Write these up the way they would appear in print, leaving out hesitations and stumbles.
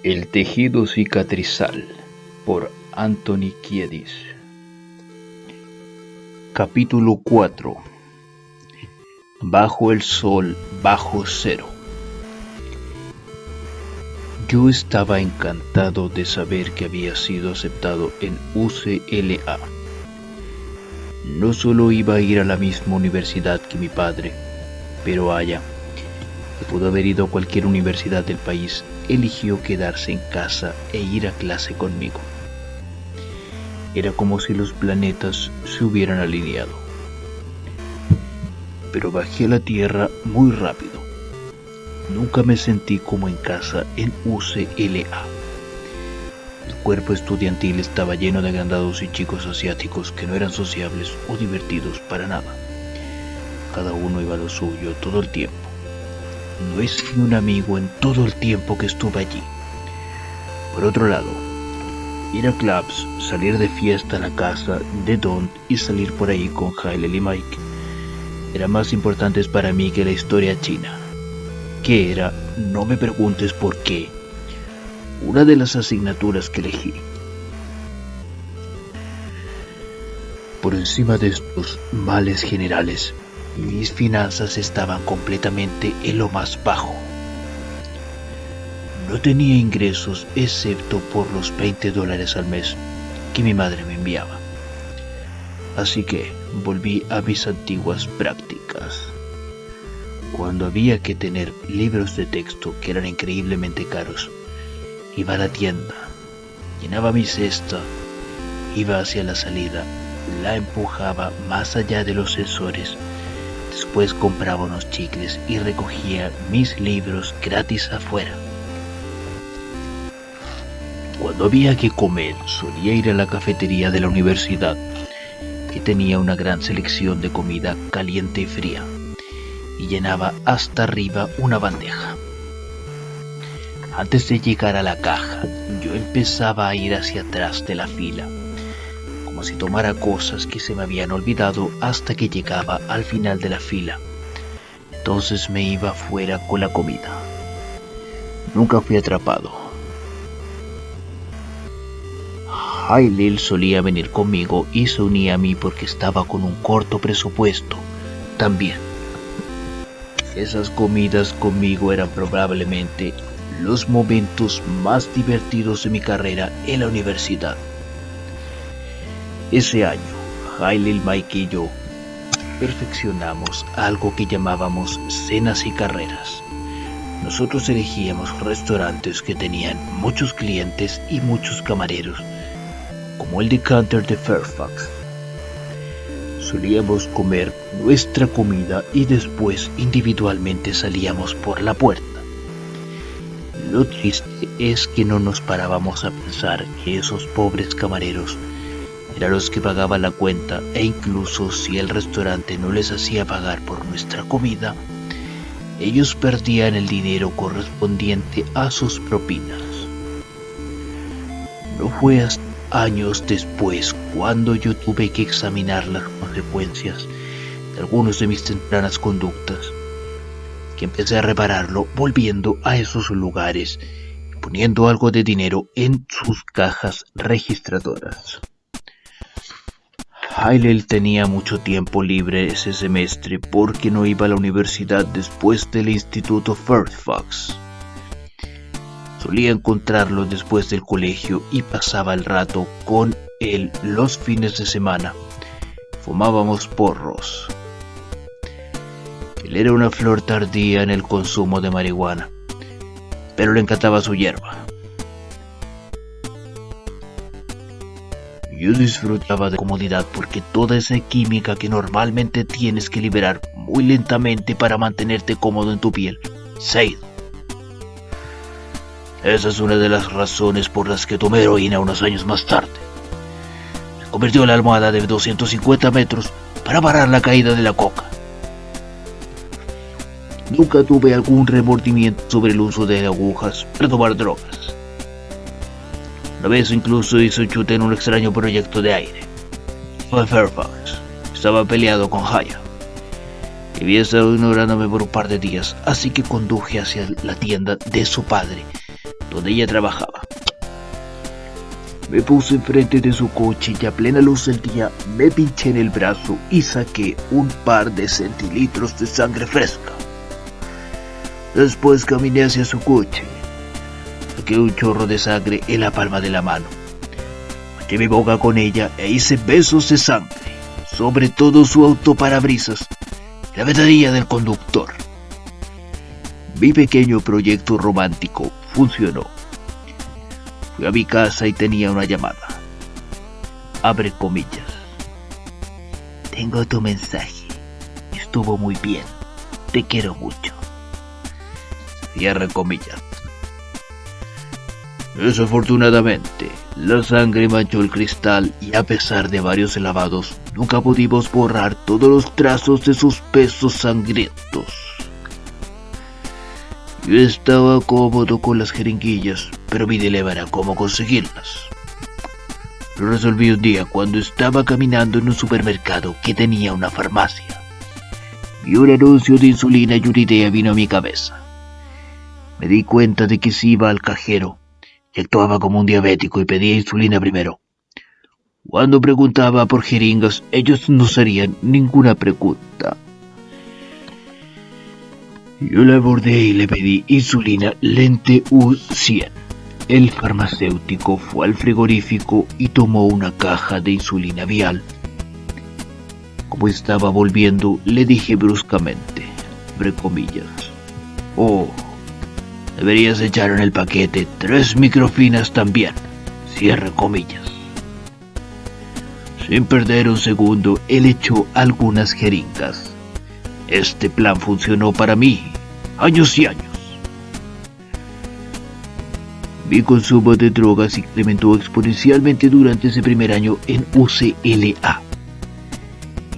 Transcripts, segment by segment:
El tejido cicatrizal por Anthony Kiedis. Capítulo 4. Bajo el sol bajo cero. Yo estaba encantado de saber que había sido aceptado en UCLA. No solo iba a ir a la misma universidad que mi padre, pero Aya, que pudo haber ido a cualquier universidad del país, eligió quedarse en casa e ir a clase conmigo. Era como si los planetas se hubieran alineado. Pero bajé a la Tierra muy rápido. Nunca me sentí como en casa en UCLA. El cuerpo estudiantil estaba lleno de agrandados y chicos asiáticos que no eran sociables o divertidos para nada. Cada uno iba a lo suyo todo el tiempo. No hice ni un amigo en todo el tiempo que estuve allí. Por otro lado, ir a clubs, salir de fiesta a la casa de Don y salir por ahí con Hailey y Mike eran más importantes para mí que la historia china, que era, no me preguntes por qué, una de las asignaturas que elegí. Por encima de estos males generales, mis finanzas estaban completamente en lo más bajo. No tenía ingresos excepto por los $20 al mes que mi madre me enviaba. Así que volví a mis antiguas prácticas. Cuando había que tener libros de texto que eran increíblemente caros, iba a la tienda, llenaba mi cesta, iba hacia la salida, la empujaba más allá de los sensores. Después compraba unos chicles y recogía mis libros gratis afuera. Cuando había que comer, solía ir a la cafetería de la universidad, que tenía una gran selección de comida caliente y fría, y llenaba hasta arriba una bandeja. Antes de llegar a la caja, yo empezaba a ir hacia atrás de la fila, como si tomara cosas que se me habían olvidado hasta que llegaba al final de la fila. Entonces me iba afuera con la comida. Nunca fui atrapado. Hailey solía venir conmigo y se unía a mí porque estaba con un corto presupuesto también. Esas comidas conmigo eran probablemente los momentos más divertidos de mi carrera en la universidad. Ese año, Hailey, Mike y yo perfeccionamos algo que llamábamos cenas y carreras. Nosotros elegíamos restaurantes que tenían muchos clientes y muchos camareros, como el Decanter de Fairfax. Solíamos comer nuestra comida y después individualmente salíamos por la puerta. Lo triste es que no nos parábamos a pensar que esos pobres camareros eran los que pagaban la cuenta, e incluso si el restaurante no les hacía pagar por nuestra comida, ellos perdían el dinero correspondiente a sus propinas. No fue hasta años después cuando yo tuve que examinar las consecuencias de algunas de mis tempranas conductas que empecé a repararlo volviendo a esos lugares y poniendo algo de dinero en sus cajas registradoras. Hailey tenía mucho tiempo libre ese semestre porque no iba a la universidad después del instituto Fairfax. Solía encontrarlo después del colegio y pasaba el rato con él los fines de semana. Fumábamos porros. Él era una flor tardía en el consumo de marihuana, pero le encantaba su hierba. Yo disfrutaba de comodidad porque toda esa química que normalmente tienes que liberar muy lentamente para mantenerte cómodo en tu piel se ha ido. Esa es una de las razones por las que tomé heroína unos años más tarde. Se convirtió en la almohada de 250 metros para parar la caída de la coca. Nunca tuve algún remordimiento sobre el uso de agujas para tomar drogas. Una vez incluso hice un chute en un extraño proyecto de aire. Fue en Fairfax. Estaba peleado con Haya. Había estado ignorándome por un par de días, así que conduje hacia la tienda de su padre donde ella trabajaba. Me puse enfrente de su coche y a plena luz del día me pinché en el brazo y saqué un par de centilitros de sangre fresca. Después caminé hacia su coche. Saqué un chorro de sangre en la palma de la mano. Manché mi boca con ella e hice besos de sangre sobre todo su autoparabrisas y la ventanilla del conductor. Mi pequeño proyecto romántico funcionó. Fui a mi casa y tenía una llamada. Abre comillas. Tengo tu mensaje. Estuvo muy bien. Te quiero mucho. Cierra comillas. Desafortunadamente, la sangre manchó el cristal y a pesar de varios lavados, nunca pudimos borrar todos los trazos de sus besos sangrientos. Yo estaba cómodo con las jeringuillas, pero mi dilema era cómo conseguirlas. Lo resolví un día cuando estaba caminando en un supermercado que tenía una farmacia. Vi un anuncio de insulina y una idea vino a mi cabeza. Me di cuenta de que si iba al cajero y actuaba como un diabético y pedía insulina primero. Cuando preguntaba por jeringas, ellos no harían ninguna pregunta. Yo la abordé y le pedí insulina Lente U100. El farmacéutico fue al frigorífico y tomó una caja de insulina vial. Como estaba volviendo, le dije bruscamente, abre comillas, oh, deberías echar en el paquete 3 microfinas también, cierre comillas. Sin perder un segundo, él echó algunas jeringas. Este plan funcionó para mí, años y años. Mi consumo de drogas incrementó exponencialmente durante ese primer año en UCLA.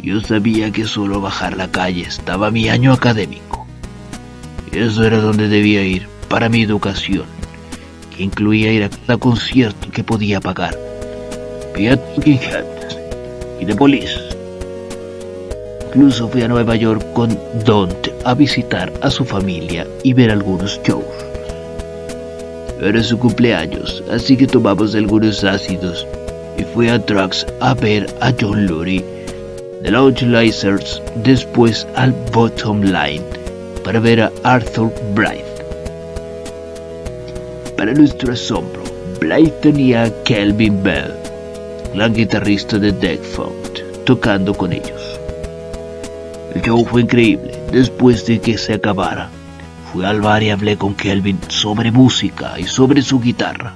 Yo sabía que solo bajar la calle estaba mi año académico. Eso era donde debía ir para mi educación, que incluía ir a cada concierto que podía pagar. Vi a Talking Heads y The Police. Incluso fui a Nueva York con Don't a visitar a su familia y ver algunos shows. Era su cumpleaños, así que tomamos algunos ácidos y fui a Trucks a ver a John Lurie, The Lounge Lizards, después al Bottom Line para ver a Arthur Blythe. Para nuestro asombro, Blythe tenía a Kelvin Bell, gran guitarrista de Defunct, tocando con ellos. El show fue increíble. Después de que se acabara, fui al bar y hablé con Kelvin sobre música y sobre su guitarra,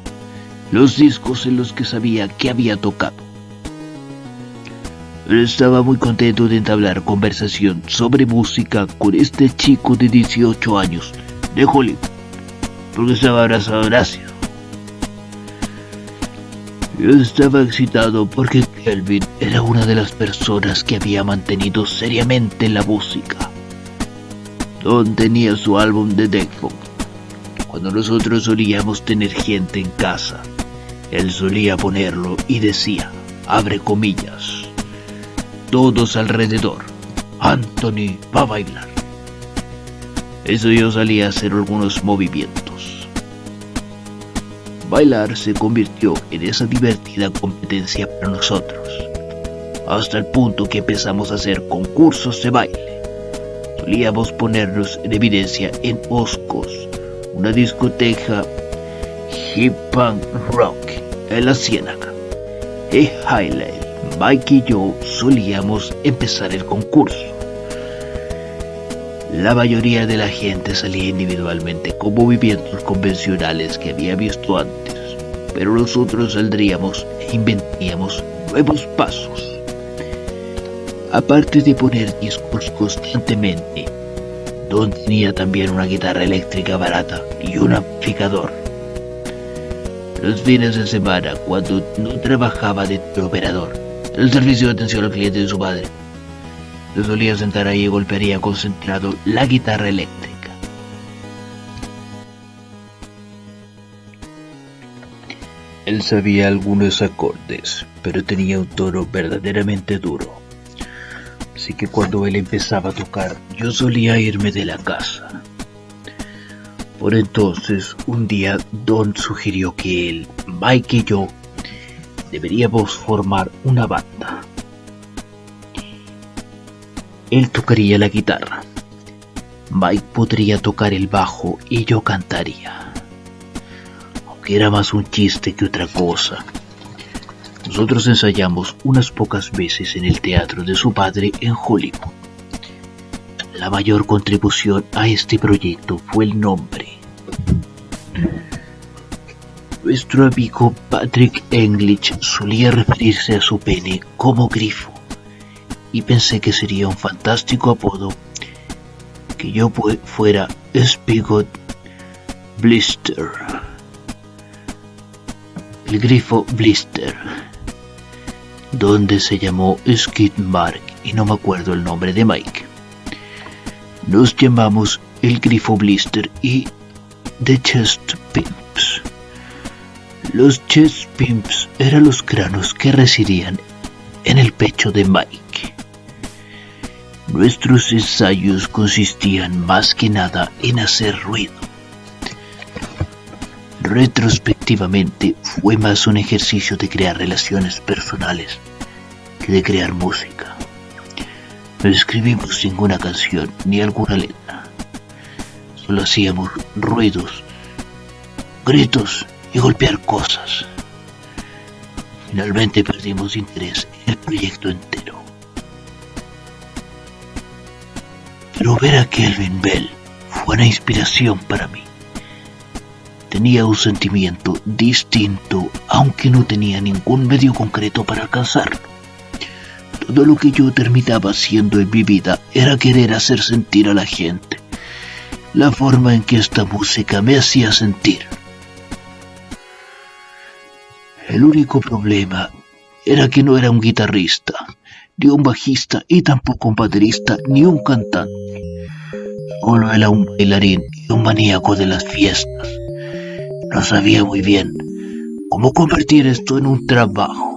los discos en los que sabía que había tocado. Él estaba muy contento de entablar conversación sobre música con este chico de 18 años de Hollywood, porque estaba abrazado en ácido. Yo estaba excitado porque Kelvin era una de las personas que había mantenido seriamente la música. Don tenía su álbum de Defunct. Cuando nosotros solíamos tener gente en casa, él solía ponerlo y decía, abre comillas, todos alrededor, Anthony va a bailar. Eso yo salía a hacer algunos movimientos. Bailar se convirtió en esa divertida competencia para nosotros, hasta el punto que empezamos a hacer concursos de baile. Solíamos ponernos en evidencia en Oscos, una discoteca hip punk rock en la Ciénaga. En Highland, Mike y yo solíamos empezar el concurso. La mayoría de la gente salía individualmente con movimientos convencionales que había visto antes, pero nosotros saldríamos e inventaríamos nuevos pasos. Aparte de poner discos constantemente, Don tenía también una guitarra eléctrica barata y un amplificador. Los fines de semana, cuando no trabajaba de operador, el servicio de atención al cliente de su padre, se solía sentar ahí y golpearía concentrado la guitarra eléctrica. Él sabía algunos acordes, pero tenía un tono verdaderamente duro. Así que cuando él empezaba a tocar, yo solía irme de la casa. Por entonces, un día Don sugirió que él, Mike y yo deberíamos formar una banda. Él tocaría la guitarra, Mike podría tocar el bajo y yo cantaría. Aunque era más un chiste que otra cosa. Nosotros ensayamos unas pocas veces en el teatro de su padre en Hollywood. La mayor contribución a este proyecto fue el nombre. Nuestro amigo Patrick English solía referirse a su pene como grifo, y pensé que sería un fantástico apodo que yo fuera Spigot Blister, el grifo Blister, donde se llamó Skid Mark y no me acuerdo el nombre de Mike. Nos llamamos el grifo Blister y The Chest Pimps. Los Chest Pimps eran los granos que residían en el pecho de Mike. Nuestros ensayos consistían más que nada en hacer ruido. Retrospectivamente fue más un ejercicio de crear relaciones personales que de crear música. No escribimos ninguna canción ni alguna letra. Solo hacíamos ruidos, gritos y golpear cosas. Finalmente perdimos interés en el proyecto entero. Pero ver a Kelvin Bell fue una inspiración para mí. Tenía un sentimiento distinto, aunque no tenía ningún medio concreto para alcanzarlo. Todo lo que yo terminaba haciendo en mi vida era querer hacer sentir a la gente la forma en que esta música me hacía sentir. El único problema era que no era un guitarrista, ni un bajista, y tampoco un baterista, ni un cantante. Solo era un bailarín y un maníaco de las fiestas. No sabía muy bien cómo convertir esto en un trabajo.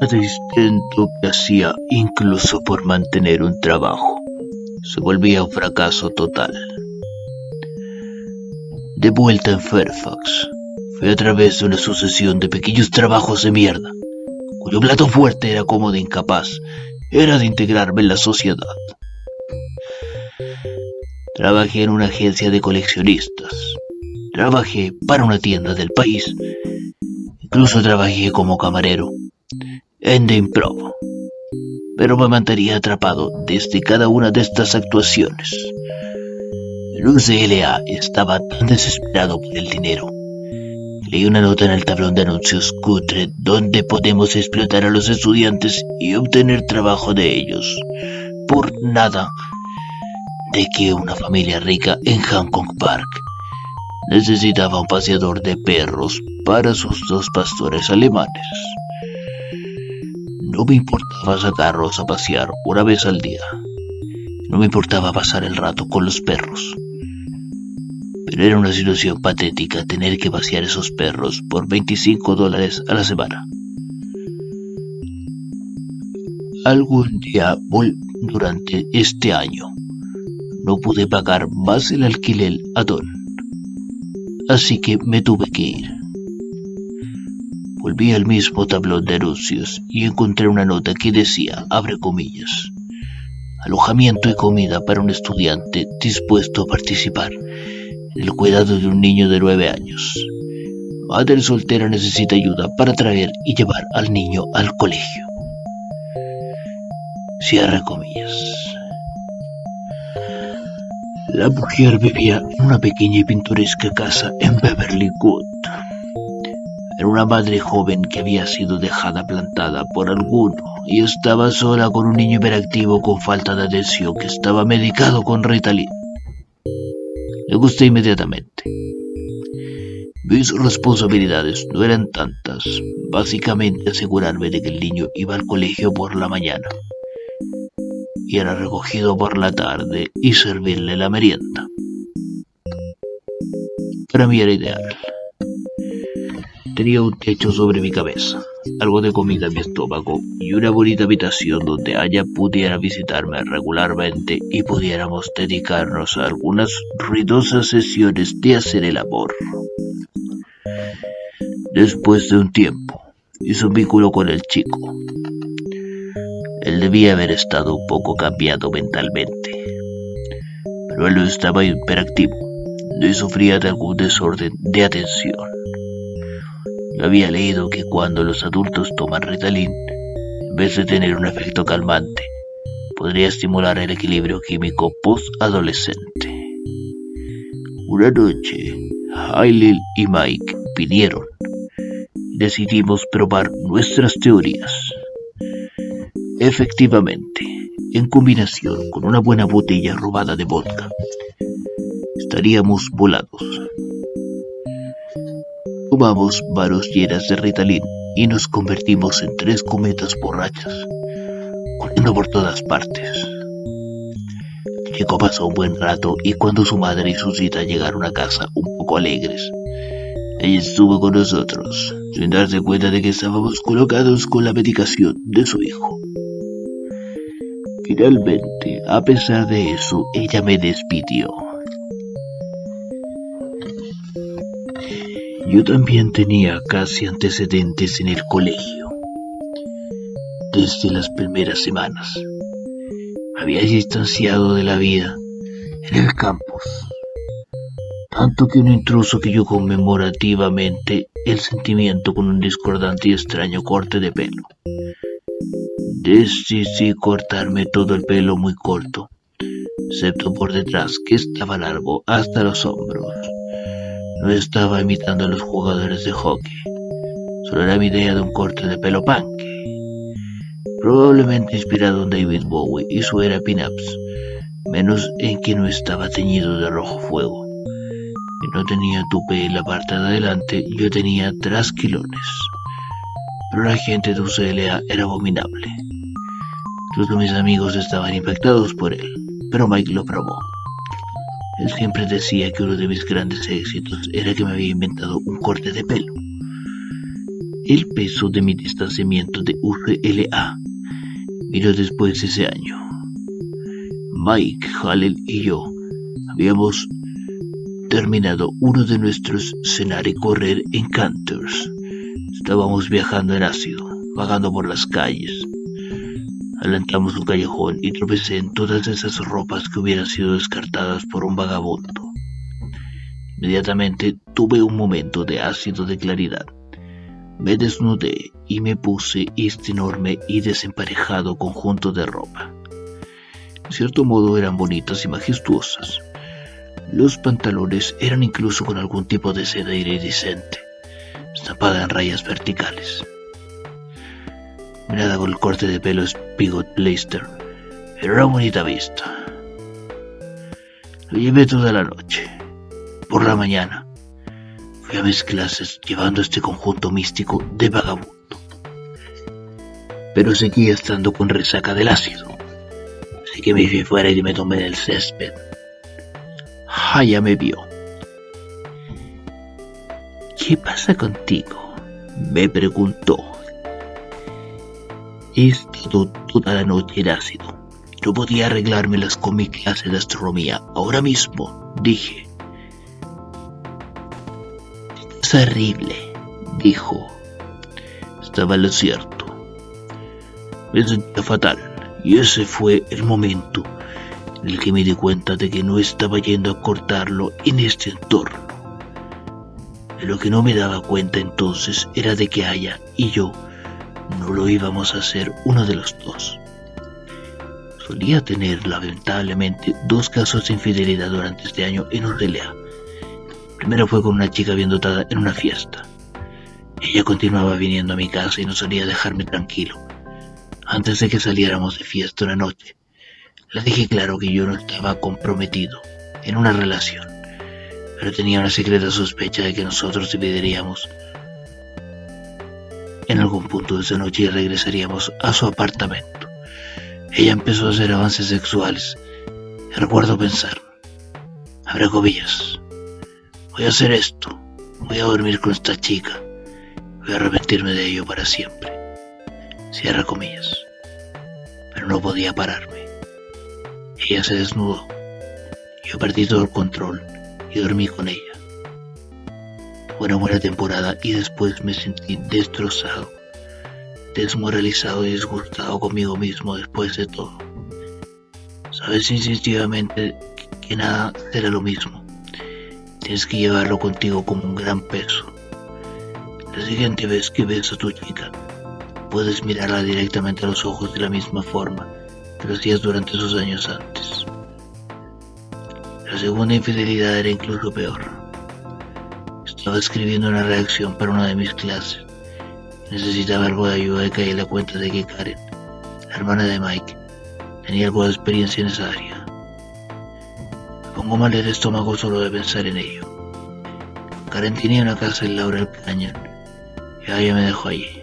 Cada intento que hacía, incluso por mantener un trabajo, se volvía un fracaso total. De vuelta en Fairfax, fue a través de una sucesión de pequeños trabajos de mierda, cuyo plato fuerte era como de incapaz, era de integrarme en la sociedad. Trabajé en una agencia de coleccionistas, trabajé para una tienda del país, incluso trabajé como camarero en The Improv, pero me mantendría atrapado desde cada una de estas actuaciones. El UCLA estaba tan desesperado por el dinero. Leí una nota en el tablón de anuncios cutre donde podemos explotar a los estudiantes y obtener trabajo de ellos por nada, de que una familia rica en Hancock Park necesitaba un paseador de perros para sus 2 pastores alemanes. No me importaba sacarlos a pasear una vez al día. No me importaba pasar el rato con los perros. Pero era una situación patética tener que pasear esos perros por $25 a la semana. Algún día durante este año no pude pagar más el alquiler a Don, así que me tuve que ir. Volví al mismo tablón de anuncios y encontré una nota que decía, abre comillas, alojamiento y comida para un estudiante dispuesto a participar en el cuidado de un niño de 9 años. Madre soltera necesita ayuda para traer y llevar al niño al colegio. Cierre comillas. La mujer vivía en una pequeña y pintoresca casa en Beverly Wood. Era una madre joven que había sido dejada plantada por alguno y estaba sola con un niño hiperactivo con falta de atención que estaba medicado con Ritalin. Le gusté inmediatamente. Mis responsabilidades no eran tantas, básicamente asegurarme de que el niño iba al colegio por la mañana y era recogido por la tarde y servirle la merienda. Para mí era ideal. Tenía un techo sobre mi cabeza, algo de comida en mi estómago y una bonita habitación donde Aya pudiera visitarme regularmente y pudiéramos dedicarnos a algunas ruidosas sesiones de hacer el amor. Después de un tiempo, hizo un vínculo con el chico. Él debía haber estado un poco cambiado mentalmente, pero él no estaba hiperactivo, ni sufría de algún desorden de atención. Yo había leído que cuando los adultos toman Ritalin, en vez de tener un efecto calmante, podría estimular el equilibrio químico post-adolescente. Una noche, Hailey y Mike vinieron y decidimos probar nuestras teorías. Efectivamente, en combinación con una buena botella robada de vodka, estaríamos volados. Tomamos manos llenas de Ritalin y nos convertimos en 3 cometas borrachas, corriendo por todas partes. El chico pasó un buen rato y cuando su madre y su cita llegaron a casa un poco alegres, ella estuvo con nosotros, sin darse cuenta de que estábamos colocados con la medicación de su hijo. Finalmente, a pesar de eso, ella me despidió. Yo también tenía casi antecedentes en el colegio. Desde las primeras semanas, me había distanciado de la vida en el campus, tanto que un intruso que yo conmemorativamente el sentimiento con un discordante y extraño corte de pelo. Decidí cortarme todo el pelo muy corto, excepto por detrás, que estaba largo hasta los hombros. No estaba imitando a los jugadores de hockey, solo era mi idea de un corte de pelo punk, probablemente inspirado en David Bowie y su era pin-ups, menos en que no estaba teñido de rojo fuego, y no tenía tupé en la parte de adelante. Yo tenía trasquilones, pero la gente de UCLA era abominable. Incluso mis amigos estaban impactados por él, pero Mike lo probó. Él siempre decía que uno de mis grandes éxitos era que me había inventado un corte de pelo. El peso de mi distanciamiento de UCLA vino después de ese año. Mike, Hallel y yo habíamos terminado uno de nuestros cenar y correr encounters. Estábamos viajando en ácido, vagando por las calles. Adelantamos un callejón y tropecé en todas esas ropas que hubieran sido descartadas por un vagabundo. Inmediatamente tuve un momento de ácido de claridad. Me desnudé y me puse este enorme y desemparejado conjunto de ropa. En cierto modo eran bonitas y majestuosas. Los pantalones eran incluso con algún tipo de seda iridiscente, estampada en rayas verticales. Mirada con el corte de pelo Spigot Leicester, era una bonita vista. Lo llevé toda la noche. Por la mañana, fui a mis clases llevando este conjunto místico de vagabundo. Pero seguía estando con resaca del ácido, así que me fui fuera y me tomé en el césped. Haya me vio. ¿Qué pasa contigo?, me preguntó. He estado toda la noche en ácido. No podía arreglármelas con mi clase de astronomía ahora mismo, dije. Es horrible, dijo. Estaba en lo cierto. Me sentía fatal, y ese fue el momento en el que me di cuenta de que no estaba yendo a cortarlo en este entorno. De lo que no me daba cuenta entonces era de que Aya y yo no lo íbamos a hacer uno de los dos. Solía tener lamentablemente 2 casos de infidelidad durante este año en UCLA. Primero fue con una chica bien dotada en una fiesta. Ella continuaba viniendo a mi casa y no solía dejarme tranquilo. Antes de que saliéramos de fiesta una noche, le dije claro que yo no estaba comprometido en una relación, pero tenía una secreta sospecha de que nosotros dividiríamos en algún punto de esa noche y regresaríamos a su apartamento. Ella empezó a hacer avances sexuales. Y recuerdo pensar, abre comillas, voy a hacer esto, voy a dormir con esta chica, Voy a arrepentirme de ello para siempre. Cierra comillas. Pero no podía pararme. Ella se desnudó. Yo perdí todo el control y dormí con ella. Fue una buena temporada y después me sentí destrozado, desmoralizado y disgustado conmigo mismo después de todo. Sabes instintivamente que nada será lo mismo. Tienes que llevarlo contigo como un gran peso. La siguiente vez que ves a tu chica, puedes mirarla directamente a los ojos de la misma forma que lo hacías durante esos años antes. La segunda infidelidad era incluso peor. Estaba escribiendo una redacción para una de mis clases. Necesitaba algo de ayuda y caí en la cuenta de que Karen, la hermana de Mike, tenía algo de experiencia en esa área. Me pongo mal el estómago solo de pensar en ello. Karen tenía una casa en Laurel Canyon y ella me dejó allí.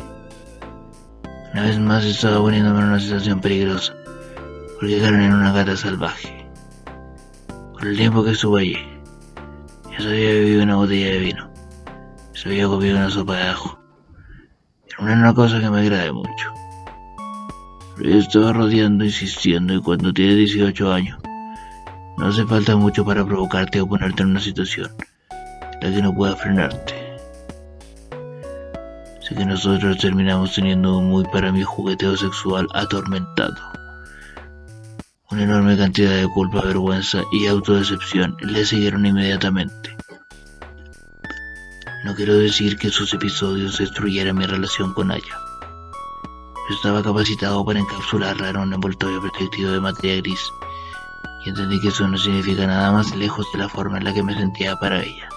Una vez más estaba poniéndome en una situación peligrosa, porque Karen era una gata salvaje. Por el tiempo que estuve allí, ya se había bebido una botella de vino, se había comido una sopa de ajo. Era una cosa que me agrade mucho. Pero yo estaba rodeando, insistiendo, y cuando tienes 18 años, no hace falta mucho para provocarte o ponerte en una situación en la que no puedas frenarte. Sé que nosotros terminamos teniendo un muy para mí jugueteo sexual atormentado. Una enorme cantidad de culpa, vergüenza y autodecepción le siguieron inmediatamente. No quiero decir que sus episodios destruyeran mi relación con ella. Yo estaba capacitado para encapsularla en un envoltorio protectivo de materia gris, y entendí que eso no significa nada más lejos de la forma en la que me sentía para ella.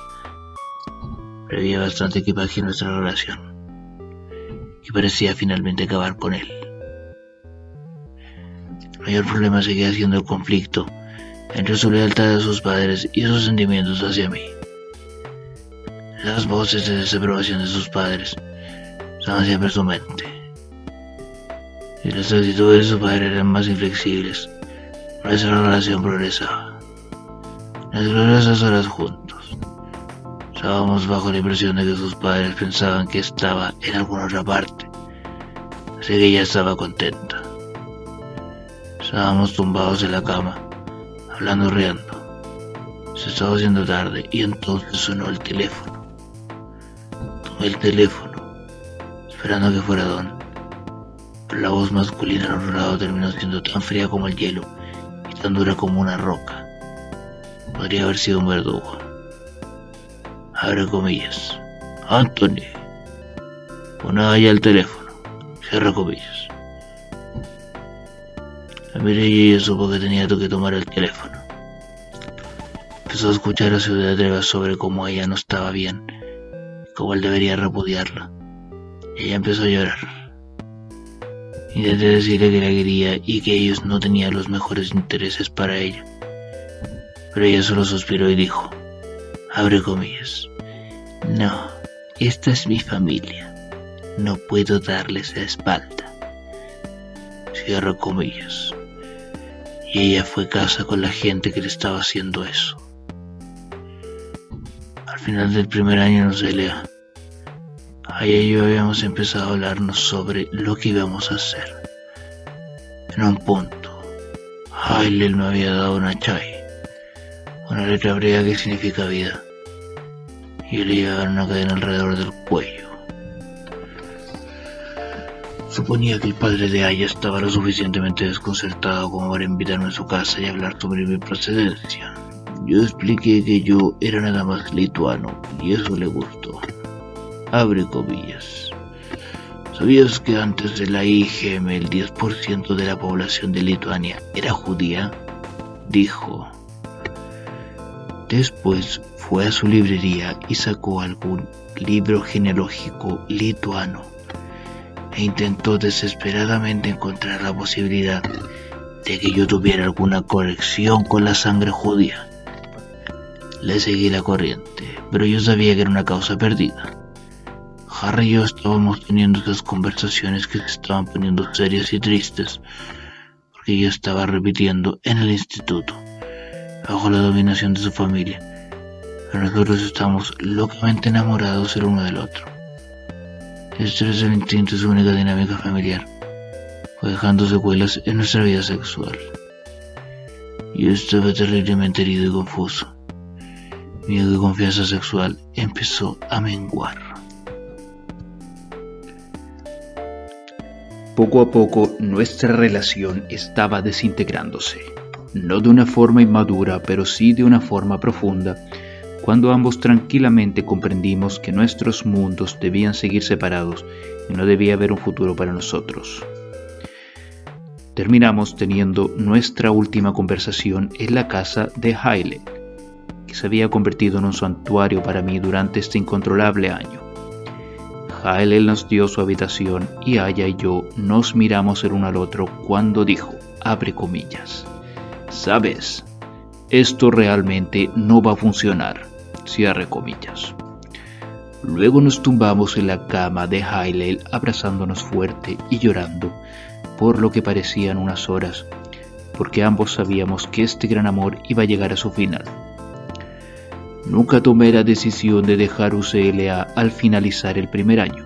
Pero había bastante equipaje en nuestra relación, que parecía finalmente acabar con él. El mayor problema seguía siendo el conflicto entre su lealtad a sus padres y sus sentimientos hacia mí. Las voces de desaprobación de sus padres estaban siempre en su mente, y las actitudes de su padre eran más inflexibles. Nuestra relación progresaba. Las gloriosas horas juntos. Estábamos bajo la impresión de que sus padres pensaban que estaba en alguna otra parte, así que ella estaba contenta. Estábamos tumbados en la cama, hablando riendo. Se estaba haciendo tarde y entonces sonó el teléfono. Tomé el teléfono, esperando que fuera Don, pero la voz masculina al otro lado terminó siendo tan fría como el hielo y tan dura como una roca. Podría haber sido un verdugo. Abre comillas. Anthony. Pon allá el teléfono. Cierra comillas. La miré y ella supo que tenía que tomar el teléfono. Empezó a escuchar a su diatriba sobre cómo ella no estaba bien, cómo él debería repudiarla. Ella empezó a llorar. Intenté decirle que la quería y que ellos no tenían los mejores intereses para ella. Pero ella solo suspiró y dijo, abre comillas, no, esta es mi familia, no puedo darles la espalda. Cierra comillas. Y ella fue a casa con la gente que le estaba haciendo eso. Al final del primer año nos LA, ella y yo habíamos empezado a hablarnos sobre lo que íbamos a hacer. En un punto, Hailey me había dado una chai, una letra hebrea que significa vida, y yo le llevaba una cadena alrededor del cuello. Suponía que el padre de Aya estaba lo suficientemente desconcertado como para invitarme a su casa y hablar sobre mi procedencia. Yo expliqué que yo era nada más lituano y eso le gustó. Abre comillas. ¿Sabías que antes de la IGM el 10% de la población de Lituania era judía? Dijo. Después fue a su librería y sacó algún libro genealógico lituano e intentó desesperadamente encontrar la posibilidad de que yo tuviera alguna conexión con la sangre judía. Le seguí la corriente, pero yo sabía que era una causa perdida. Harry y yo estábamos teniendo esas conversaciones que se estaban poniendo serias y tristes, porque yo estaba repitiendo en el instituto, bajo la dominación de su familia, pero nosotros estábamos locamente enamorados el uno del otro. Este es el instinto, su única dinámica familiar. Fue dejando secuelas en nuestra vida sexual. Yo estaba terriblemente herido y confuso. Mi confianza sexual empezó a menguar. Poco a poco nuestra relación estaba desintegrándose. No de una forma inmadura, pero sí de una forma profunda, cuando ambos tranquilamente comprendimos que nuestros mundos debían seguir separados y no debía haber un futuro para nosotros. Terminamos teniendo nuestra última conversación en la casa de Haile, que se había convertido en un santuario para mí durante este incontrolable año. Haile nos dio su habitación y Aya y yo nos miramos el uno al otro cuando dijo, abre comillas, ¿sabes? Esto realmente no va a funcionar, cierre comillas. Luego nos tumbamos en la cama de Haile abrazándonos fuerte y llorando por lo que parecían unas horas, porque ambos sabíamos que este gran amor iba a llegar a su final. Nunca tomé la decisión de dejar UCLA al finalizar el primer año.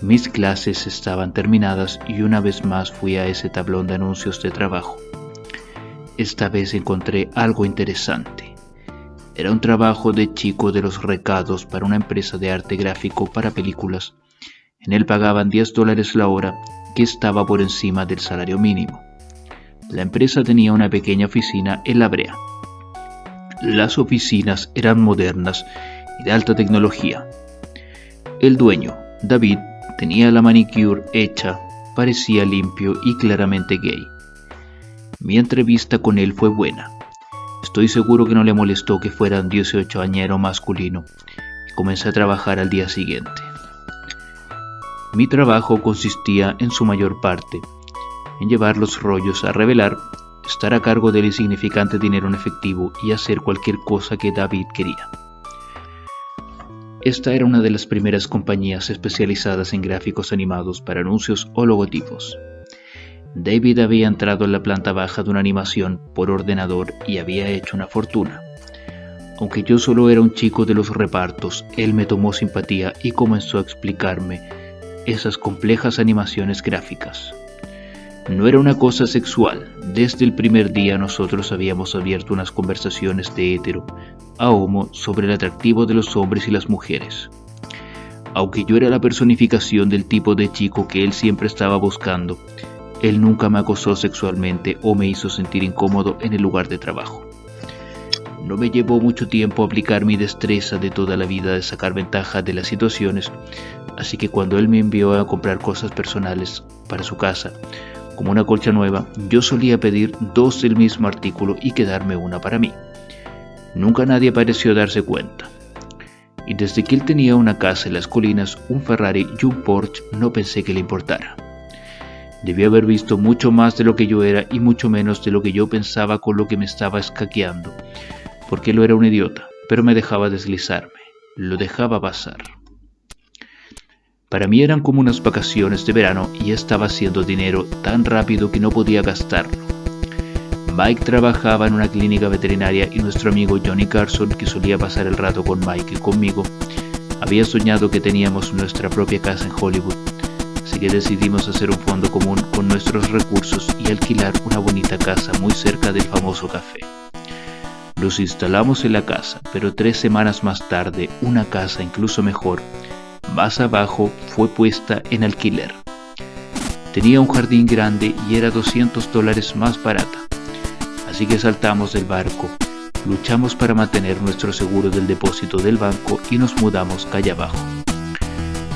Mis clases estaban terminadas y una vez más fui a ese tablón de anuncios de trabajo. Esta vez encontré algo interesante. Era un trabajo de chico de los recados para una empresa de arte gráfico para películas. En él pagaban $10 la hora, que estaba por encima del salario mínimo. La empresa tenía una pequeña oficina en La Brea. Las oficinas eran modernas y de alta tecnología. El dueño, David, tenía la manicure hecha, parecía limpio y claramente gay. Mi entrevista con él fue buena. Estoy seguro que no le molestó que fuera un 18-añero masculino y comencé a trabajar al día siguiente. Mi trabajo consistía en su mayor parte en llevar los rollos a revelar, estar a cargo del insignificante dinero en efectivo y hacer cualquier cosa que David quería. Esta era una de las primeras compañías especializadas en gráficos animados para anuncios o logotipos. David había entrado en la planta baja de una animación por ordenador y había hecho una fortuna. Aunque yo solo era un chico de los repartos, él me tomó simpatía y comenzó a explicarme esas complejas animaciones gráficas. No era una cosa sexual. Desde el primer día nosotros habíamos abierto unas conversaciones de hetero a homo sobre el atractivo de los hombres y las mujeres. Aunque yo era la personificación del tipo de chico que él siempre estaba buscando, él nunca me acosó sexualmente o me hizo sentir incómodo en el lugar de trabajo. No me llevó mucho tiempo aplicar mi destreza de toda la vida de sacar ventaja de las situaciones, así que cuando él me envió a comprar cosas personales para su casa, como una colcha nueva, yo solía pedir 2 del mismo artículo y quedarme una para mí. Nunca nadie pareció darse cuenta. Y desde que él tenía una casa en las colinas, un Ferrari y un Porsche, no pensé que le importara. Debió haber visto mucho más de lo que yo era y mucho menos de lo que yo pensaba con lo que me estaba escaqueando, porque él era un idiota, pero me dejaba deslizarme, lo dejaba pasar. Para mí eran como unas vacaciones de verano y estaba haciendo dinero tan rápido que no podía gastarlo. Mike trabajaba en una clínica veterinaria y nuestro amigo Johnny Carson, que solía pasar el rato con Mike y conmigo, había soñado que teníamos nuestra propia casa en Hollywood, así que decidimos hacer un fondo común con nuestros recursos y alquilar una bonita casa muy cerca del famoso café. Los instalamos en la casa, pero 3 semanas más tarde, una casa incluso mejor, más abajo, fue puesta en alquiler. Tenía un jardín grande y era $200 más barata. Así que saltamos del barco, luchamos para mantener nuestro seguro del depósito del banco y nos mudamos calle abajo.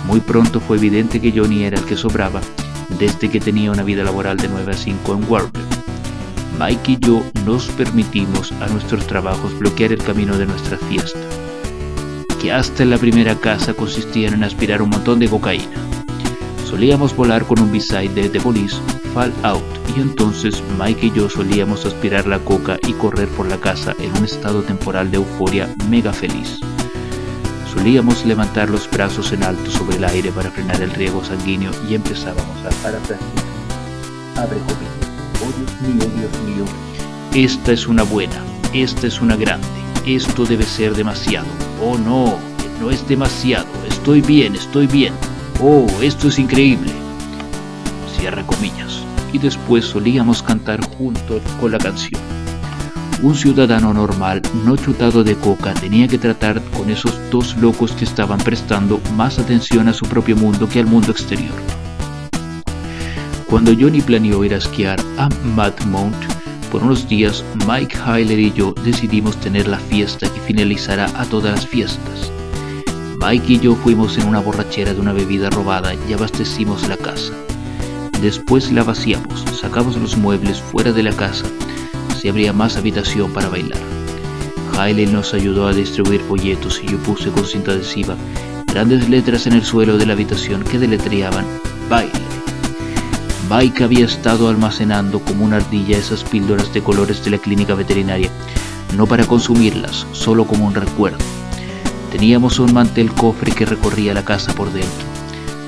Muy pronto fue evidente que Johnny era el que sobraba, desde que tenía una vida laboral de 9 a 5 en Warburg. Mike y yo nos permitimos a nuestros trabajos bloquear el camino de nuestra fiesta, que hasta en la primera casa consistían en aspirar un montón de cocaína. Solíamos volar con un B-side de The Police, Fall Out, y entonces Mike y yo solíamos aspirar la coca y correr por la casa en un estado temporal de euforia mega feliz. Solíamos levantar los brazos en alto sobre el aire para frenar el riego sanguíneo y empezábamos a parafrasear. Abre comillas. Oh Dios mío, esta es una buena, esta es una grande, esto debe ser demasiado. Oh no, no es demasiado, estoy bien. Oh, esto es increíble, cierra comillas. Y después solíamos cantar junto con la canción. Un ciudadano normal, no chutado de coca, tenía que tratar con esos dos locos que estaban prestando más atención a su propio mundo que al mundo exterior. Cuando Johnny planeó ir a esquiar a Madmount por unos días, Mike Hyler y yo decidimos tener la fiesta que finalizará a todas las fiestas. Mike y yo fuimos en una borrachera de una bebida robada y abastecimos la casa. Después la vaciamos, sacamos los muebles fuera de la casa, así habría más habitación para bailar. Hyler nos ayudó a distribuir folletos y yo puse con cinta adhesiva grandes letras en el suelo de la habitación que deletreaban baile. Mike había estado almacenando como una ardilla esas píldoras de colores de la clínica veterinaria, no para consumirlas, solo como un recuerdo. Teníamos un mantel cofre que recorría la casa por dentro,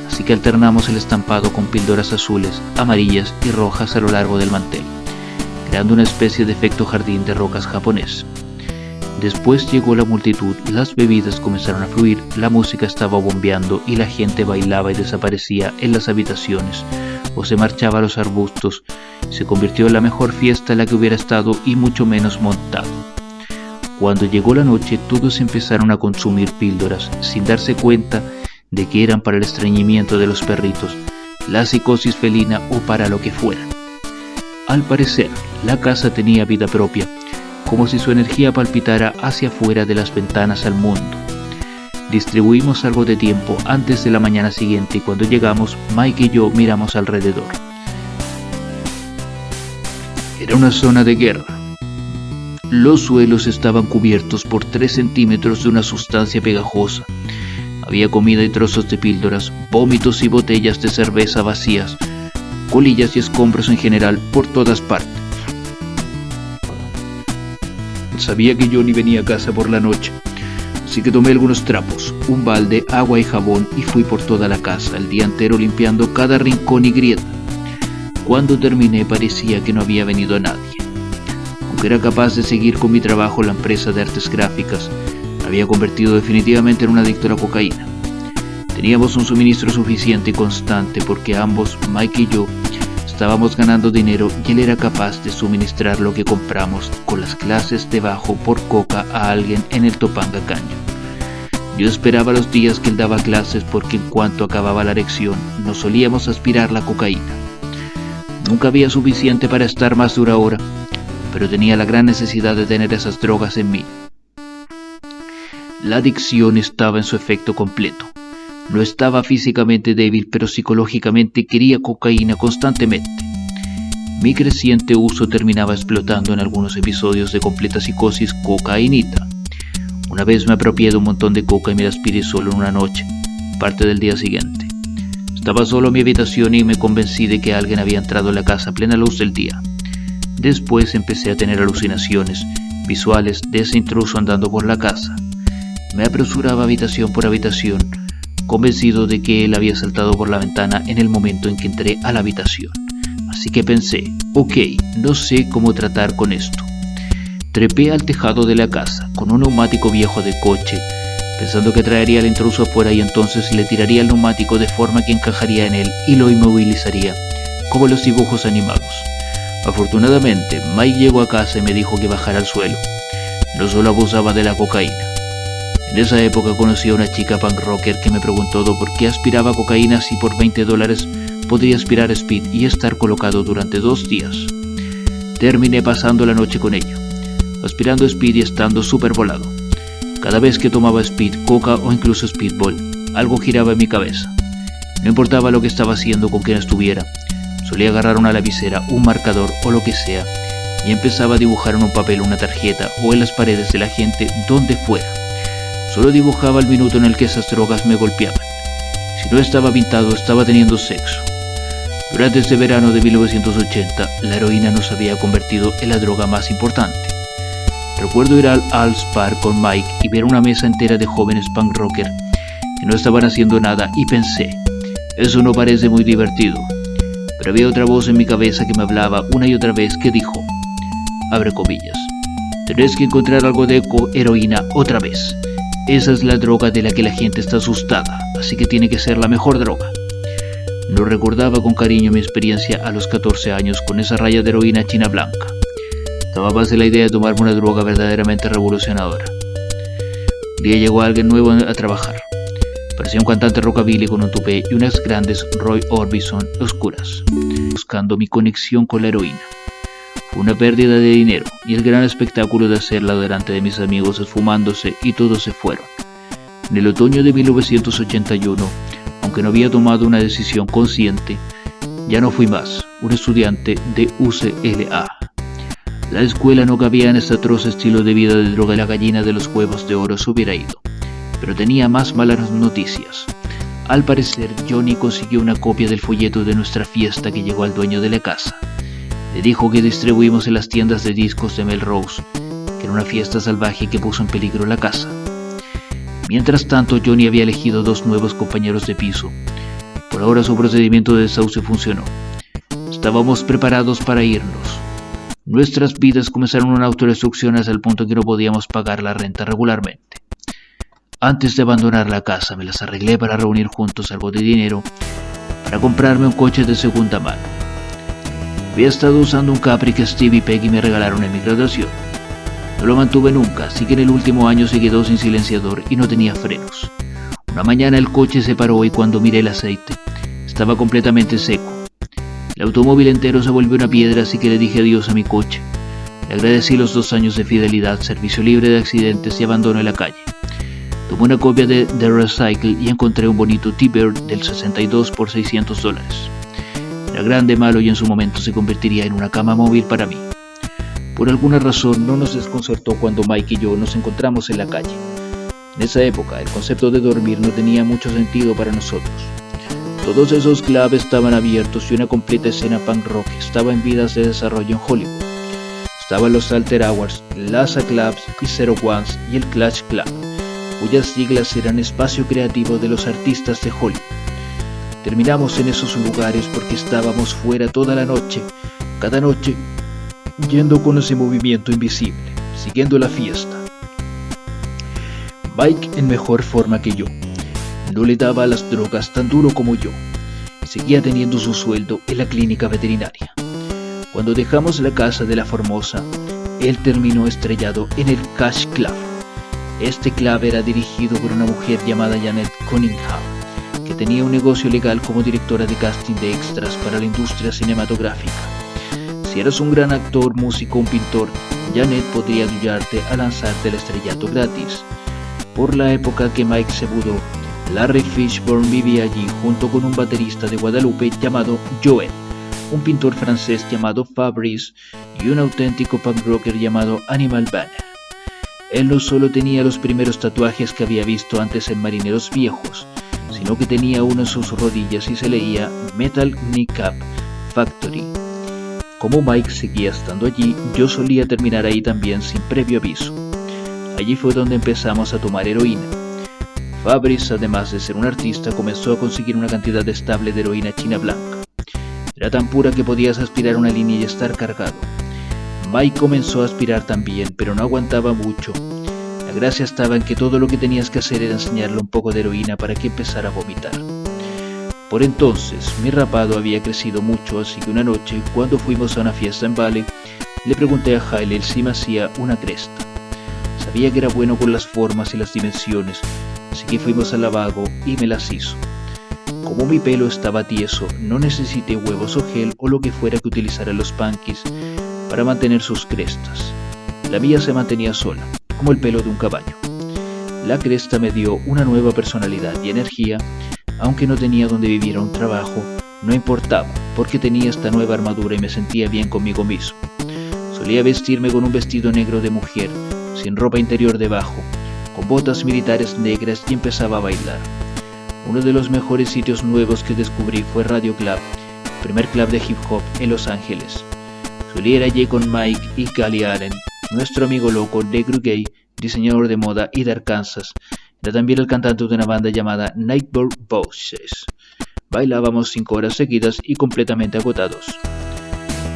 así que alternamos el estampado con píldoras azules, amarillas y rojas a lo largo del mantel, creando una especie de efecto jardín de rocas japonés. Después llegó la multitud, las bebidas comenzaron a fluir, la música estaba bombeando y la gente bailaba y desaparecía en las habitaciones o se marchaba a los arbustos. Se convirtió en la mejor fiesta en la que hubiera estado y mucho menos montado. Cuando llegó la noche, todos empezaron a consumir píldoras sin darse cuenta de que eran para el estreñimiento de los perritos, la psicosis felina o para lo que fueran. Al parecer, la casa tenía vida propia, como si su energía palpitara hacia afuera de las ventanas al mundo. Distribuimos algo de tiempo antes de la mañana siguiente y cuando llegamos, Mike y yo miramos alrededor. Era una zona de guerra. Los suelos estaban cubiertos por 3 centímetros de una sustancia pegajosa. Había comida y trozos de píldoras, vómitos y botellas de cerveza vacías, colillas y escombros en general por todas partes. Sabía que Johnny venía a casa por la noche, así que tomé algunos trapos, un balde, agua y jabón y fui por toda la casa, el día entero limpiando cada rincón y grieta. Cuando terminé parecía que no había venido nadie. Aunque era capaz de seguir con mi trabajo en la empresa de artes gráficas, me había convertido definitivamente en un adicto a la cocaína. Teníamos un suministro suficiente y constante porque ambos, Mike y yo, estábamos ganando dinero y él era capaz de suministrar lo que compramos con las clases de bajo por coca a alguien en el Topanga Canyon. Yo esperaba los días que él daba clases porque en cuanto acababa la lección nos solíamos aspirar la cocaína. Nunca había suficiente para estar más de una hora, pero tenía la gran necesidad de tener esas drogas en mí. La adicción estaba en su efecto completo. No estaba físicamente débil, pero psicológicamente quería cocaína constantemente. Mi creciente uso terminaba explotando en algunos episodios de completa psicosis cocainita. Una vez me apropié de un montón de coca y me la aspiré solo en una noche, parte del día siguiente. Estaba solo en mi habitación y me convencí de que alguien había entrado en la casa a plena luz del día. Después empecé a tener alucinaciones visuales de ese intruso andando por la casa. Me apresuraba habitación por habitación, convencido de que él había saltado por la ventana en el momento en que entré a la habitación. Así que pensé, ok, no sé cómo tratar con esto. Trepé al tejado de la casa con un neumático viejo de coche, pensando que traería al intruso afuera y entonces le tiraría el neumático de forma que encajaría en él y lo inmovilizaría, como los dibujos animados. Afortunadamente, Mike llegó a casa y me dijo que bajara al suelo. No solo abusaba de la cocaína. En esa época conocí a una chica punk rocker que me preguntó por qué aspiraba cocaína si por $20 podría aspirar speed y estar colocado durante 2 días. Terminé pasando la noche con ella, aspirando speed y estando súper volado. Cada vez que tomaba speed, coca o incluso speedball, algo giraba en mi cabeza. No importaba lo que estaba haciendo con quien estuviera, solía agarrar una lapicera, un marcador o lo que sea y empezaba a dibujar en un papel una tarjeta o en las paredes de la gente donde fuera. Solo dibujaba el minuto en el que esas drogas me golpeaban. Si no estaba pintado, estaba teniendo sexo. Durante este verano de 1980, la heroína nos había convertido en la droga más importante. Recuerdo ir al Al's Park con Mike y ver una mesa entera de jóvenes punk rocker que no estaban haciendo nada y pensé, eso no parece muy divertido. Pero había otra voz en mi cabeza que me hablaba una y otra vez que dijo, abre comillas, tenés que encontrar algo de heroína otra vez. Esa es la droga de la que la gente está asustada, así que tiene que ser la mejor droga. No recordaba con cariño mi experiencia a los 14 años con esa raya de heroína china blanca. Estaba más de la idea de tomarme una droga verdaderamente revolucionadora. Un día llegó alguien nuevo a trabajar. Parecía un cantante rockabilly con un tupé y unas grandes Roy Orbison oscuras, buscando mi conexión con la heroína. Fue una pérdida de dinero y el gran espectáculo de hacerla delante de mis amigos esfumándose y todos se fueron. En el otoño de 1981, aunque no había tomado una decisión consciente, ya no fui más un estudiante de UCLA. La escuela no cabía en este atroz estilo de vida de droga. La gallina de los huevos de oro se hubiera ido. Pero tenía más malas noticias. Al parecer, Johnny consiguió una copia del folleto de nuestra fiesta que llegó al dueño de la casa. Le dijo que distribuimos en las tiendas de discos de Melrose, que era una fiesta salvaje que puso en peligro la casa. Mientras tanto, Johnny había elegido 2 nuevos compañeros de piso. Por ahora su procedimiento de desahucio funcionó. Estábamos preparados para irnos. Nuestras vidas comenzaron una autodestrucción hasta el punto que no podíamos pagar la renta regularmente. Antes de abandonar la casa, me las arreglé para reunir juntos algo de dinero para comprarme un coche de segunda mano. Había estado usando un Capri que Steve y Peggy me regalaron en mi graduación. No lo mantuve nunca, así que en el último año se quedó sin silenciador y no tenía frenos. Una mañana el coche se paró y cuando miré el aceite, estaba completamente seco. El automóvil entero se volvió una piedra, así que le dije adiós a mi coche. Le agradecí los 2 años de fidelidad, servicio libre de accidentes y abandono en la calle. Tomé una copia de The Recycle y encontré un bonito T-Bird del 62 por $600. Era grande, malo y en su momento se convertiría en una cama móvil para mí. Por alguna razón no nos desconcertó cuando Mike y yo nos encontramos en la calle. En esa época el concepto de dormir no tenía mucho sentido para nosotros. Todos esos clubs estaban abiertos y una completa escena punk rock estaba en vías de desarrollo en Hollywood. Estaban los Alter Hours, Laza Clubs y Zero Ones y el Clash Club, cuyas siglas eran espacio creativo de los artistas de Hollywood. Terminamos en esos lugares porque estábamos fuera toda la noche, cada noche, yendo con ese movimiento invisible, siguiendo la fiesta. Mike en mejor forma que yo. No le daba a las drogas tan duro como yo. Seguía teniendo su sueldo en la clínica veterinaria. Cuando dejamos la casa de la Formosa, él terminó estrellado en el Cash Club. Este club era dirigido por una mujer llamada Janet Cunningham, que tenía un negocio legal como directora de casting de extras para la industria cinematográfica. Si eras un gran actor, músico o un pintor, Janet podría ayudarte a lanzarte el estrellato gratis. Por la época que Mike se mudó, Larry Fishburne vivía allí junto con un baterista de Guadalupe llamado Joel, un pintor francés llamado Fabrice y un auténtico punk rocker llamado Animal Banner. Él no solo tenía los primeros tatuajes que había visto antes en Marineros Viejos, sino que tenía uno en sus rodillas y se leía Metal Kneecap Factory. Como Mike seguía estando allí, yo solía terminar ahí también sin previo aviso. Allí fue donde empezamos a tomar heroína. Fabrice, además de ser un artista, comenzó a conseguir una cantidad estable de heroína china blanca. Era tan pura que podías aspirar una línea y estar cargado. Mike comenzó a aspirar también, pero no aguantaba mucho. La gracia estaba en que todo lo que tenías que hacer era enseñarle un poco de heroína para que empezara a vomitar. Por entonces, mi rapado había crecido mucho, así que una noche, cuando fuimos a una fiesta en Vale, le pregunté a Hailey si me hacía una cresta. Sabía que era bueno con las formas y las dimensiones, así que fuimos al lavabo y me las hizo. Como mi pelo estaba tieso, no necesité huevos o gel o lo que fuera que utilizaran los punkies para mantener sus crestas. La mía se mantenía sola, como el pelo de un caballo. La cresta me dio una nueva personalidad y energía, aunque no tenía donde vivir o un trabajo, no importaba, porque tenía esta nueva armadura y me sentía bien conmigo mismo. Solía vestirme con un vestido negro de mujer, sin ropa interior debajo, con botas militares negras y empezaba a bailar. Uno de los mejores sitios nuevos que descubrí fue Radio Club, primer club de hip hop en Los Ángeles. Solía ir allí con Mike y Cali Allen, nuestro amigo loco negro gay, diseñador de moda y de Arkansas. Era también el cantante de una banda llamada Nightbird Voices. Bailábamos 5 horas seguidas y completamente agotados.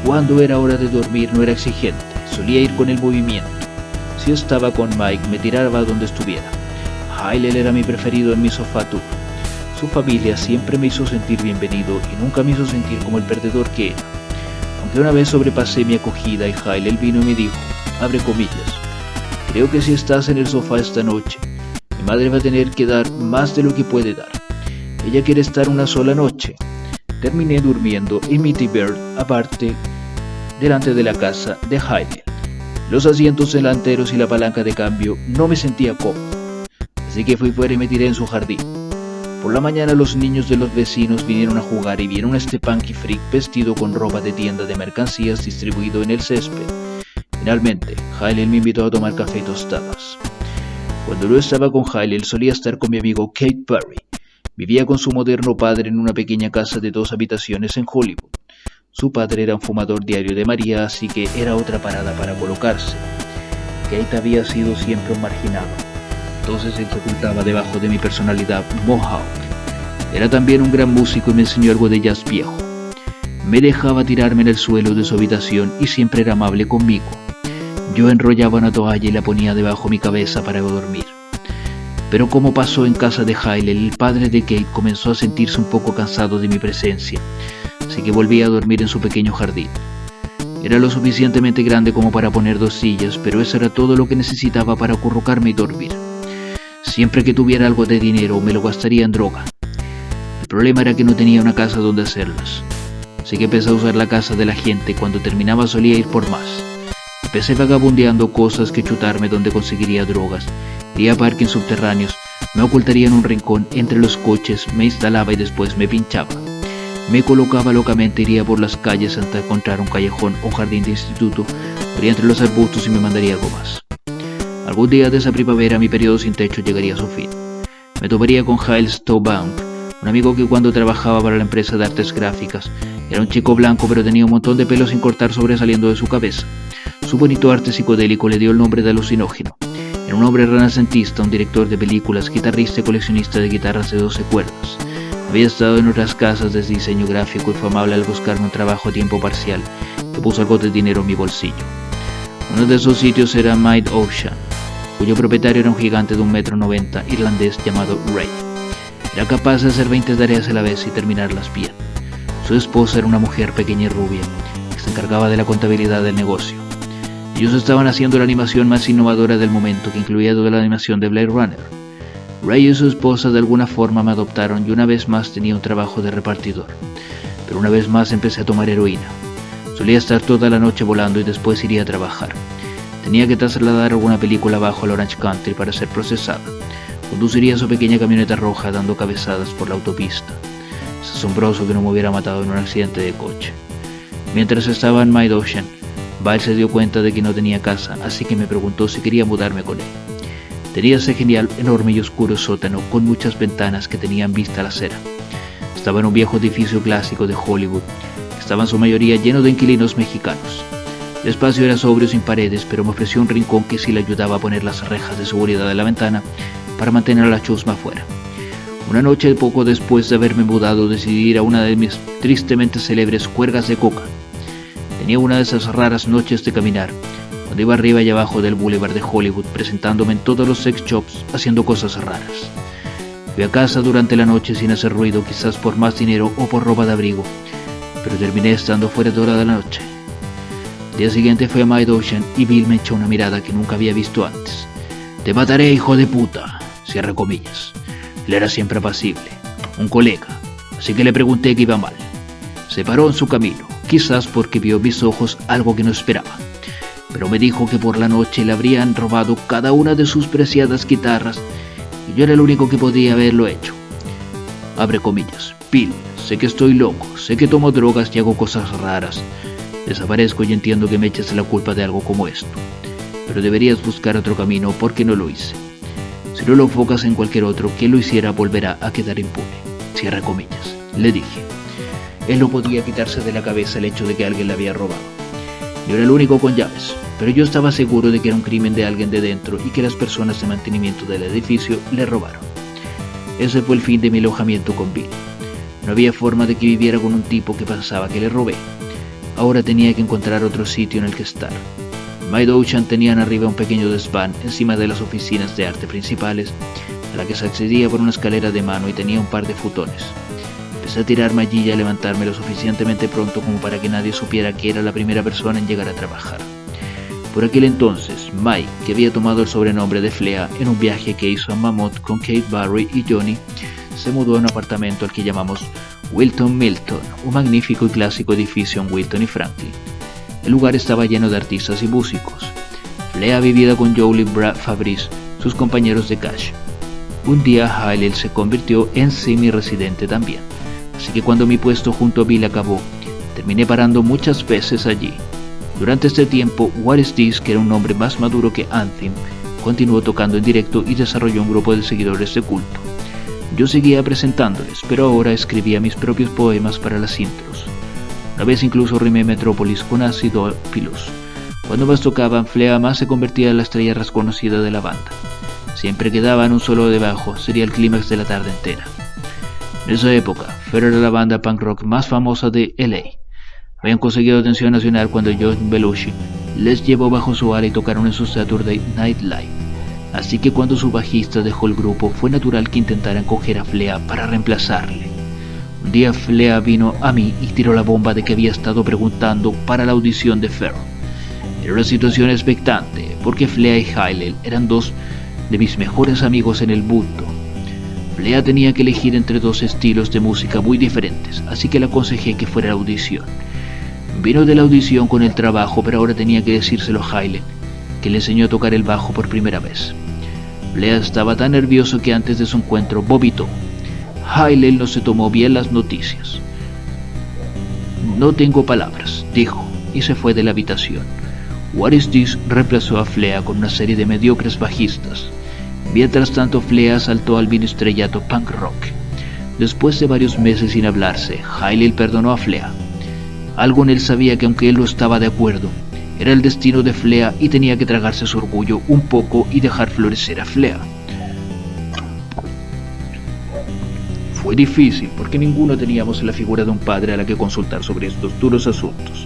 Cuando era hora de dormir no era exigente, solía ir con el movimiento. Si estaba con Mike me tiraba donde estuviera. Hylel era mi preferido en mi sofá turco. Su familia siempre me hizo sentir bienvenido y nunca me hizo sentir como el perdedor que era. Aunque una vez sobrepasé mi acogida y Hylel vino y me dijo, abre comillas, creo que si estás en el sofá esta noche, mi madre va a tener que dar más de lo que puede dar. Ella quiere estar una sola noche. Terminé durmiendo en mi T-Bird aparte delante de la casa de Hylel. Los asientos delanteros y la palanca de cambio no me sentía cómodo, así que fui fuera y me tiré en su jardín. Por la mañana los niños de los vecinos vinieron a jugar y vieron a este punky freak vestido con ropa de tienda de mercancías distribuido en el césped. Finalmente, Hylel me invitó a tomar café y tostadas. Cuando no estaba con Hylel solía estar con mi amigo Kate Perry. Vivía con su moderno padre en una pequeña casa de 2 habitaciones en Hollywood. Su padre era un fumador diario de María, así que era otra parada para colocarse. Kate había sido siempre un marginado, entonces él se ocultaba debajo de mi personalidad Mohawk. Era también un gran músico y me enseñó algo de jazz viejo. Me dejaba tirarme en el suelo de su habitación y siempre era amable conmigo. Yo enrollaba una toalla y la ponía debajo de mi cabeza para dormir. Pero como pasó en casa de Hylel, el padre de Kate comenzó a sentirse un poco cansado de mi presencia, así que volví a dormir en su pequeño jardín. Era lo suficientemente grande como para poner 2 sillas, pero eso era todo lo que necesitaba para acurrucarme y dormir. Siempre que tuviera algo de dinero me lo gastaría en droga. El problema era que no tenía una casa donde hacerlas, así que empecé a usar la casa de la gente. Cuando terminaba solía ir por más. Empecé vagabundeando cosas que chutarme donde conseguiría drogas. Iría a parques subterráneos, me ocultaría en un rincón entre los coches, me instalaba y después me pinchaba. Me colocaba locamente, iría por las calles hasta encontrar un callejón o jardín de instituto, iría entre los arbustos y me mandaría algo más. Algún día de esa primavera mi periodo sin techo llegaría a su fin. Me toparía con Giles Stowbank, un amigo que cuando trabajaba para la empresa de artes gráficas era un chico blanco pero tenía un montón de pelo sin cortar sobresaliendo de su cabeza. Su bonito arte psicodélico le dio el nombre de alucinógeno. Era un hombre renacentista, un director de películas, guitarrista y coleccionista de guitarras de 12 cuerdas. Había estado en otras casas de diseño gráfico y fue amable al buscarme un trabajo a tiempo parcial que puso algo de dinero en mi bolsillo. Uno de esos sitios era Mid Ocean, cuyo propietario era un gigante de 1,90 m irlandés llamado Ray. Era capaz de hacer 20 tareas a la vez y terminarlas bien. Su esposa era una mujer pequeña y rubia que se encargaba de la contabilidad del negocio. Ellos estaban haciendo la animación más innovadora del momento, que incluía toda la animación de Blade Runner. Ray y su esposa de alguna forma me adoptaron y una vez más tenía un trabajo de repartidor. Pero una vez más empecé a tomar heroína. Solía estar toda la noche volando y después iría a trabajar. Tenía que trasladar alguna película bajo el Orange Country para ser procesada. Conduciría su pequeña camioneta roja dando cabezadas por la autopista. Es asombroso que no me hubiera matado en un accidente de coche. Mientras estaba en Mid Ocean, Val se dio cuenta de que no tenía casa, así que me preguntó si quería mudarme con él. Tenía ese genial, enorme y oscuro sótano con muchas ventanas que tenían vista a la acera. Estaba en un viejo edificio clásico de Hollywood, que estaba en su mayoría lleno de inquilinos mexicanos. El espacio era sobrio sin paredes, pero me ofreció un rincón que sí le ayudaba a poner las rejas de seguridad de la ventana para mantener a la chusma afuera. Una noche, poco después de haberme mudado, decidí ir a una de mis tristemente célebres juergas de coca. Tenía una de esas raras noches de caminar, cuando iba arriba y abajo del boulevard de Hollywood, presentándome en todos los sex shops, haciendo cosas raras. Fui a casa durante la noche sin hacer ruido, quizás por más dinero o por ropa de abrigo, pero terminé estando fuera toda la noche. El día siguiente fui a Mid Ocean y Bill me echó una mirada que nunca había visto antes. «Te mataré, hijo de puta», cierra comillas. Él era siempre apacible, un colega, así que le pregunté qué iba mal. Se paró en su camino, quizás porque vio en mis ojos algo que no esperaba, pero me dijo que por la noche le habrían robado cada una de sus preciadas guitarras y yo era el único que podía haberlo hecho. Abre comillas. Bill, sé que estoy loco, sé que tomo drogas y hago cosas raras. Desaparezco y entiendo que me eches la culpa de algo como esto, pero deberías buscar otro camino porque no lo hice. Si no lo enfocas en cualquier otro que lo hiciera, volverá a quedar impune. Cierra comillas. Le dije. Él no podía quitarse de la cabeza el hecho de que alguien le había robado. Yo era el único con llaves, pero yo estaba seguro de que era un crimen de alguien de dentro y que las personas de mantenimiento del edificio le robaron. Ese fue el fin de mi alojamiento con Bill. No había forma de que viviera con un tipo que pensaba que le robé. Ahora tenía que encontrar otro sitio en el que estar. Mid Ocean tenían arriba un pequeño desván encima de las oficinas de arte principales a la que se accedía por una escalera de mano y tenía un par de futones. Empecé a tirarme allí y a levantarme lo suficientemente pronto como para que nadie supiera que era la primera persona en llegar a trabajar. Por aquel entonces, Mike, que había tomado el sobrenombre de Flea en un viaje que hizo a Mammoth con Kate Barry y Johnny, se mudó a un apartamento al que llamamos Wilton Milton, un magnífico y clásico edificio en Wilton y Franklin. El lugar estaba lleno de artistas y músicos. Flea vivía con Joel y Brad Fabrice, sus compañeros de Cash. Un día Hylel se convirtió en semi-residente también, así que cuando mi puesto junto a Bill acabó, terminé parando muchas veces allí. Durante este tiempo, What Is This, que era un hombre más maduro que Anthem, continuó tocando en directo y desarrolló un grupo de seguidores de culto. Yo seguía presentándoles, pero ahora escribía mis propios poemas para las intros. Una vez incluso rimé Metrópolis con Acidophilus. Cuando más tocaban, Flea más se convertía en la estrella desconocida de la banda. Siempre que daban un solo de bajo, sería el clímax de la tarde entera. En esa época, Fair era la banda punk rock más famosa de LA. Habían conseguido atención nacional cuando John Belushi les llevó bajo su ala y tocaron en su Saturday Night Live. Así que cuando su bajista dejó el grupo, fue natural que intentaran coger a Flea para reemplazarle. Un día Flea vino a mí y tiró la bomba de que había estado preguntando para la audición de Fair. Era una situación expectante, porque Flea y Hylel eran dos de mis mejores amigos en el mundo. Flea tenía que elegir entre dos estilos de música muy diferentes, así que le aconsejé que fuera a la audición. Vino de la audición con el trabajo, pero ahora tenía que decírselo a Hylel, que le enseñó a tocar el bajo por primera vez. Flea estaba tan nervioso que antes de su encuentro vomitó. Hylel no se tomó bien las noticias. No tengo palabras, dijo, y se fue de la habitación. What Is This reemplazó a Flea con una serie de mediocres bajistas. Mientras tanto, Flea saltó al vino estrellato punk rock. Después de varios meses sin hablarse, Hylel perdonó a Flea. Algo en él sabía que aunque él no estaba de acuerdo, era el destino de Flea y tenía que tragarse su orgullo un poco y dejar florecer a Flea. Fue difícil porque ninguno teníamos la figura de un padre a la que consultar sobre estos duros asuntos.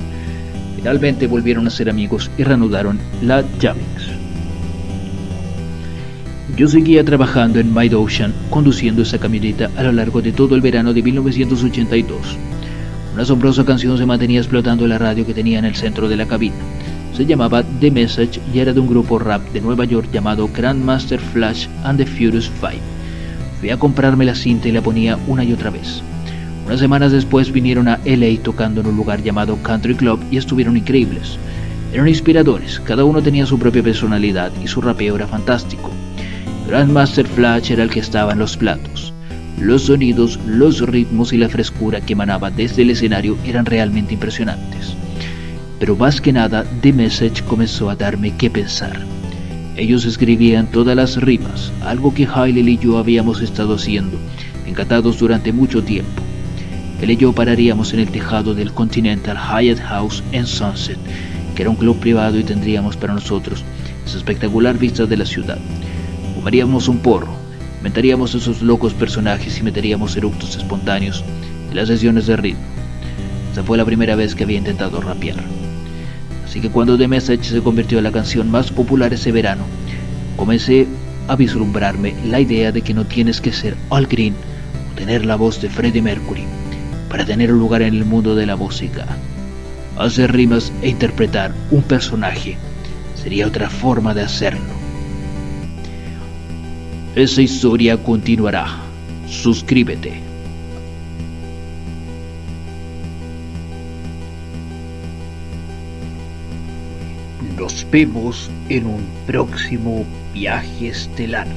Finalmente volvieron a ser amigos y reanudaron la jammings. Yo seguía trabajando en Mid Ocean, conduciendo esa camioneta a lo largo de todo el verano de 1982. Una asombrosa canción se mantenía explotando en la radio que tenía en el centro de la cabina. Se llamaba The Message y era de un grupo rap de Nueva York llamado Grandmaster Flash and the Furious Five. Fui a comprarme la cinta y la ponía una y otra vez. Unas semanas después vinieron a LA tocando en un lugar llamado Country Club y estuvieron increíbles. Eran inspiradores, cada uno tenía su propia personalidad y su rapeo era fantástico. Grandmaster Flash era el que estaba en los platos. Los sonidos, los ritmos y la frescura que emanaba desde el escenario eran realmente impresionantes. Pero más que nada, The Message comenzó a darme que pensar. Ellos escribían todas las rimas, algo que Hylel y yo habíamos estado haciendo, encantados durante mucho tiempo. Él y yo pararíamos en el tejado del Continental Hyatt House en Sunset, que era un club privado, y tendríamos para nosotros esa espectacular vista de la ciudad. Fumaríamos un porro, inventaríamos esos locos personajes y meteríamos eructos espontáneos en las sesiones de ritmo. Esa fue la primera vez que había intentado rapear. Así que cuando The Message se convirtió en la canción más popular ese verano, comencé a vislumbrarme la idea de que no tienes que ser Al Green o tener la voz de Freddie Mercury para tener un lugar en el mundo de la música. Hacer rimas e interpretar un personaje sería otra forma de hacerlo. Esa historia continuará. Suscríbete. Nos vemos en un próximo viaje estelar.